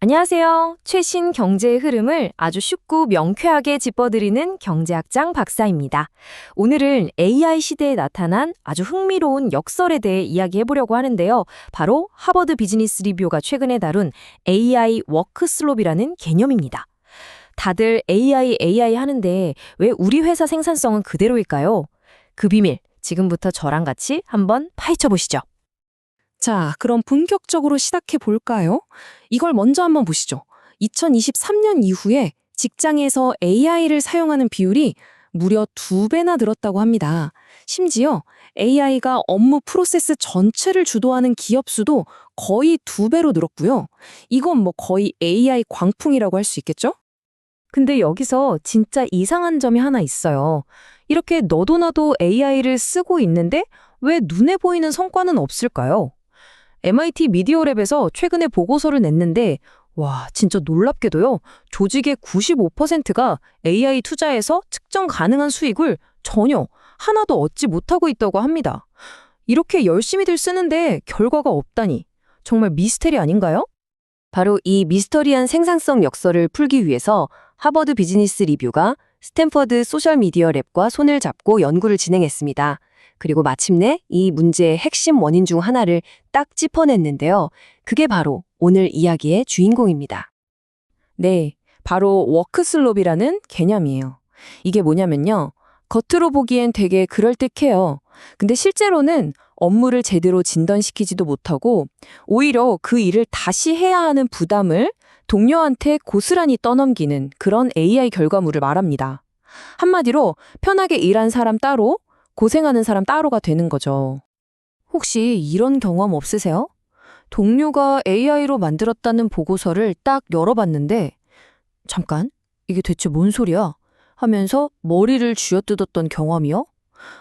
안녕하세요. 최신 경제의 흐름을 아주 쉽고 명쾌하게 짚어드리는 경제학장 박사입니다. 오늘은 AI 시대에 나타난 아주 흥미로운 역설에 대해 이야기해보려고 하는데요. 바로 하버드 비즈니스 리뷰가 최근에 다룬 AI 워크슬롭이라는 개념입니다. 다들 AI 하는데 왜 우리 회사 생산성은 그대로일까요? 그 비밀, 지금부터 저랑 같이 한번 파헤쳐 보시죠. 자, 그럼 본격적으로 시작해 볼까요? 이걸 먼저 한번 보시죠. 2023년 이후에 직장에서 AI를 사용하는 비율이 무려 2배나 늘었다고 합니다. 심지어 AI가 업무 프로세스 전체를 주도하는 기업 수도 거의 2배로 늘었고요. 이건 뭐 거의 AI 광풍이라고 할 수 있겠죠? 근데 여기서 진짜 이상한 점이 하나 있어요. 이렇게 너도 나도 AI를 쓰고 있는데 왜 눈에 보이는 성과는 없을까요? MIT 미디어랩에서 최근에 보고서를 냈는데 와, 진짜 놀랍게도요. 조직의 95%가 AI 투자에서 측정 가능한 수익을 전혀 하나도 얻지 못하고 있다고 합니다. 이렇게 열심히들 쓰는데 결과가 없다니 정말 미스테리 아닌가요? 바로 이 미스터리한 생산성 역설을 풀기 위해서 하버드 비즈니스 리뷰가 스탠퍼드 소셜미디어 랩과 손을 잡고 연구를 진행했습니다. 그리고 마침내 이 문제의 핵심 원인 중 하나를 딱 짚어냈는데요. 그게 바로 오늘 이야기의 주인공입니다. 네, 바로 워크슬롭이라는 개념이에요. 이게 뭐냐면요. 겉으로 보기엔 되게 그럴듯해요. 근데 실제로는 업무를 제대로 진전시키지도 못하고 오히려 그 일을 다시 해야 하는 부담을 동료한테 고스란히 떠넘기는 그런 AI 결과물을 말합니다. 한마디로 편하게 일한 사람 따로, 고생하는 사람 따로가 되는 거죠. 혹시 이런 경험 없으세요? 동료가 AI로 만들었다는 보고서를 딱 열어봤는데 잠깐, 이게 대체 뭔 소리야? 하면서 머리를 쥐어뜯었던 경험이요?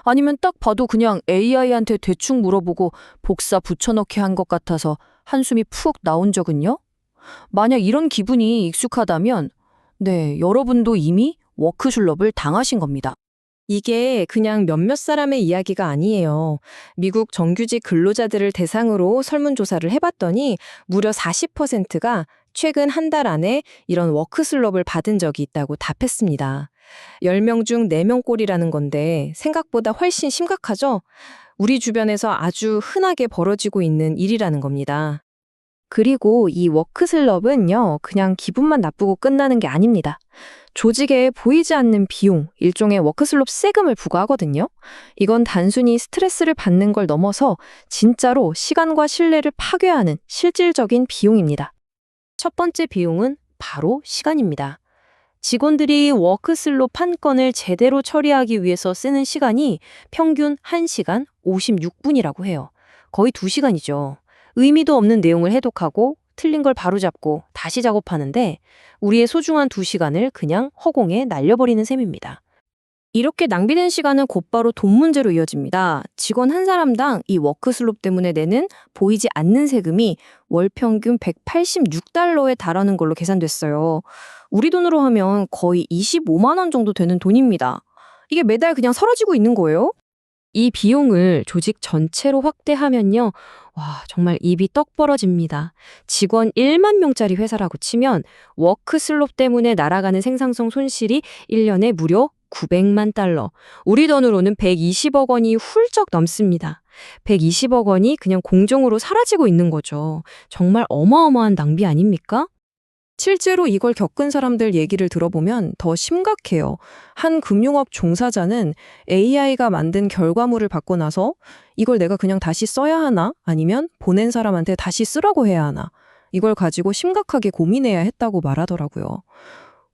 아니면 딱 봐도 그냥 AI한테 대충 물어보고 복사 붙여넣기 한 것 같아서 한숨이 푹 나온 적은요? 만약 이런 기분이 익숙하다면 네, 여러분도 이미 워크슐럽을 당하신 겁니다. 이게 그냥 몇몇 사람의 이야기가 아니에요. 미국 정규직 근로자들을 대상으로 설문조사를 해봤더니 무려 40%가 최근 한 달 안에 이런 워크슬럽을 받은 적이 있다고 답했습니다. 10명 중 4명 꼴이라는 건데 생각보다 훨씬 심각하죠? 우리 주변에서 아주 흔하게 벌어지고 있는 일이라는 겁니다. 그리고 이 워크슬럽은요, 그냥 기분만 나쁘고 끝나는 게 아닙니다. 조직에 보이지 않는 비용, 일종의 워크슬롭 세금을 부과하거든요. 이건 단순히 스트레스를 받는 걸 넘어서 진짜로 시간과 신뢰를 파괴하는 실질적인 비용입니다. 첫 번째 비용은 바로 시간입니다. 직원들이 워크슬롭 한 건을 제대로 처리하기 위해서 쓰는 시간이 평균 1시간 56분이라고 해요. 거의 2시간이죠. 의미도 없는 내용을 해독하고 틀린 걸 바로잡고 다시 작업하는데 우리의 소중한 2시간을 그냥 허공에 날려버리는 셈입니다. 이렇게 낭비된 시간은 곧바로 돈 문제로 이어집니다. 직원 한 사람당 이 워크슬롭 때문에 내는 보이지 않는 세금이 월 평균 186달러에 달하는 걸로 계산됐어요. 우리 돈으로 하면 거의 25만 원 정도 되는 돈입니다. 이게 매달 그냥 사라지고 있는 거예요. 이 비용을 조직 전체로 확대하면요. 와, 정말 입이 떡 벌어집니다. 직원 1만 명짜리 회사라고 치면 워크슬롭 때문에 날아가는 생산성 손실이 1년에 무려 900만 달러. 우리 돈으로는 120억 원이 훌쩍 넘습니다. 120억 원이 그냥 공중으로 사라지고 있는 거죠. 정말 어마어마한 낭비 아닙니까? 실제로 이걸 겪은 사람들 얘기를 들어보면 더 심각해요. 한 금융업 종사자는 AI가 만든 결과물을 받고 나서 이걸 내가 그냥 다시 써야 하나? 아니면 보낸 사람한테 다시 쓰라고 해야 하나? 이걸 가지고 심각하게 고민해야 했다고 말하더라고요.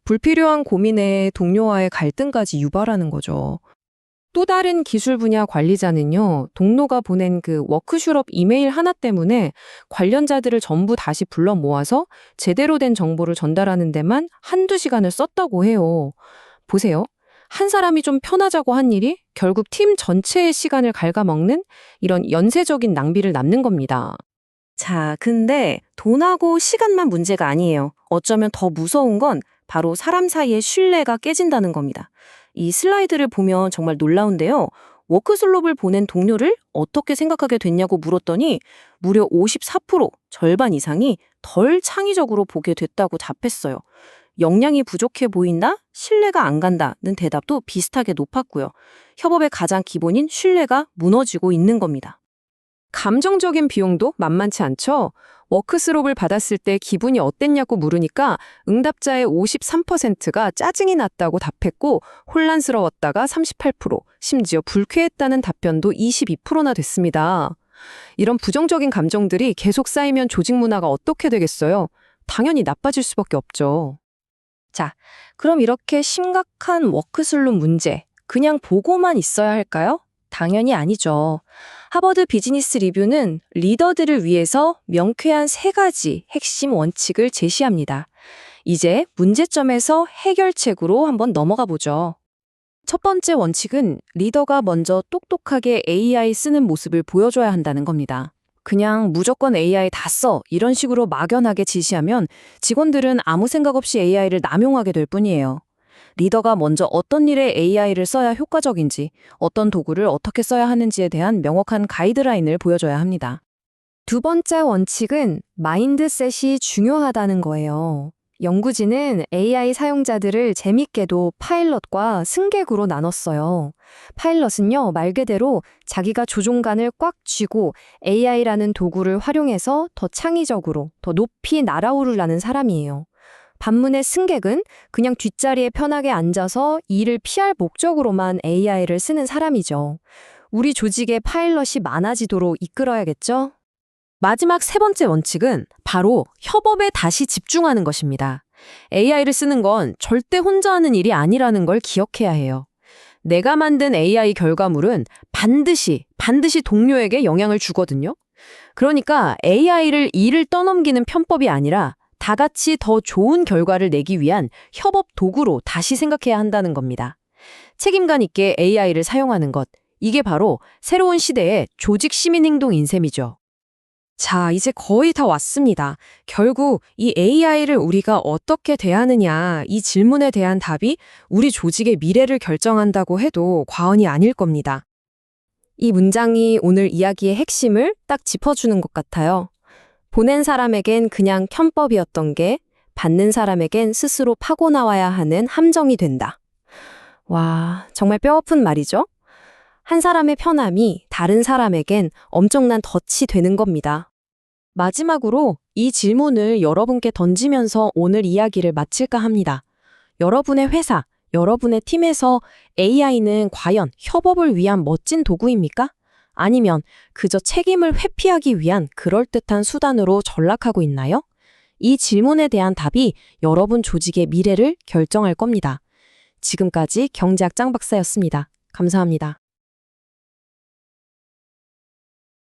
불필요한 고민에 동료와의 갈등까지 유발하는 거죠. 또 다른 기술 분야 관리자는요, 동료가 보낸 그 워크숍 이메일 하나 때문에 관련자들을 전부 다시 불러 모아서 제대로 된 정보를 전달하는 데만 한두 시간을 썼다고 해요. 보세요. 한 사람이 좀 편하자고 한 일이 결국 팀 전체의 시간을 갉아먹는 이런 연쇄적인 낭비를 남는 겁니다. 자, 근데 돈하고 시간만 문제가 아니에요. 어쩌면 더 무서운 건 바로 사람 사이의 신뢰가 깨진다는 겁니다. 이 슬라이드를 보면 정말 놀라운데요. 워크슬롭을 보낸 동료를 어떻게 생각하게 됐냐고 물었더니 무려 54%, 절반 이상이 덜 창의적으로 보게 됐다고 답했어요. 역량이 부족해 보인다? 신뢰가 안 간다는 대답도 비슷하게 높았고요. 협업의 가장 기본인 신뢰가 무너지고 있는 겁니다. 감정적인 비용도 만만치 않죠? 워크스롭을 받았을 때 기분이 어땠냐고 물으니까 응답자의 53%가 짜증이 났다고 답했고 혼란스러웠다가 38%, 심지어 불쾌했다는 답변도 22%나 됐습니다. 이런 부정적인 감정들이 계속 쌓이면 조직 문화가 어떻게 되겠어요? 당연히 나빠질 수밖에 없죠. 자, 그럼 이렇게 심각한 워크슬롯 문제, 그냥 보고만 있어야 할까요? 당연히 아니죠. 하버드 비즈니스 리뷰는 리더들을 위해서 명쾌한 3가지 핵심 원칙을 제시합니다. 이제 문제점에서 해결책으로 한번 넘어가 보죠. 첫 번째 원칙은 리더가 먼저 똑똑하게 AI 쓰는 모습을 보여줘야 한다는 겁니다. 그냥 무조건 AI 다 써 이런 식으로 막연하게 지시하면 직원들은 아무 생각 없이 AI를 남용하게 될 뿐이에요. 리더가 먼저 어떤 일에 AI를 써야 효과적인지, 어떤 도구를 어떻게 써야 하는지에 대한 명확한 가이드라인을 보여줘야 합니다. 두 번째 원칙은 마인드셋이 중요하다는 거예요. 연구진은 AI 사용자들을 재밌게도 파일럿과 승객으로 나눴어요. 파일럿은요, 말 그대로 자기가 조종간을 꽉 쥐고 AI라는 도구를 활용해서 더 창의적으로, 더 높이 날아오르려는 사람이에요. 반면에 승객은 그냥 뒷자리에 편하게 앉아서 일을 피할 목적으로만 AI를 쓰는 사람이죠. 우리 조직의 파일럿이 많아지도록 이끌어야겠죠? 마지막 3번째 원칙은 바로 협업에 다시 집중하는 것입니다. AI를 쓰는 건 절대 혼자 하는 일이 아니라는 걸 기억해야 해요. 내가 만든 AI 결과물은 반드시 동료에게 영향을 주거든요. 그러니까 AI를 일을 떠넘기는 편법이 아니라 다 같이 더 좋은 결과를 내기 위한 협업 도구로 다시 생각해야 한다는 겁니다. 책임감 있게 AI를 사용하는 것, 이게 바로 새로운 시대의 조직 시민 행동인 셈이죠. 자, 이제 거의 다 왔습니다. 결국 이 AI를 우리가 어떻게 대하느냐, 이 질문에 대한 답이 우리 조직의 미래를 결정한다고 해도 과언이 아닐 겁니다. 이 문장이 오늘 이야기의 핵심을 딱 짚어주는 것 같아요. 보낸 사람에겐 그냥 편법이었던 게 받는 사람에겐 스스로 파고 나와야 하는 함정이 된다. 와, 정말 뼈아픈 말이죠? 한 사람의 편함이 다른 사람에겐 엄청난 덫이 되는 겁니다. 마지막으로 이 질문을 여러분께 던지면서 오늘 이야기를 마칠까 합니다. 여러분의 회사, 여러분의 팀에서 AI는 과연 협업을 위한 멋진 도구입니까? 아니면 그저 책임을 회피하기 위한 그럴듯한 수단으로 전락하고 있나요? 이 질문에 대한 답이 여러분 조직의 미래를 결정할 겁니다. 지금까지 경제학 짱 박사였습니다. 감사합니다.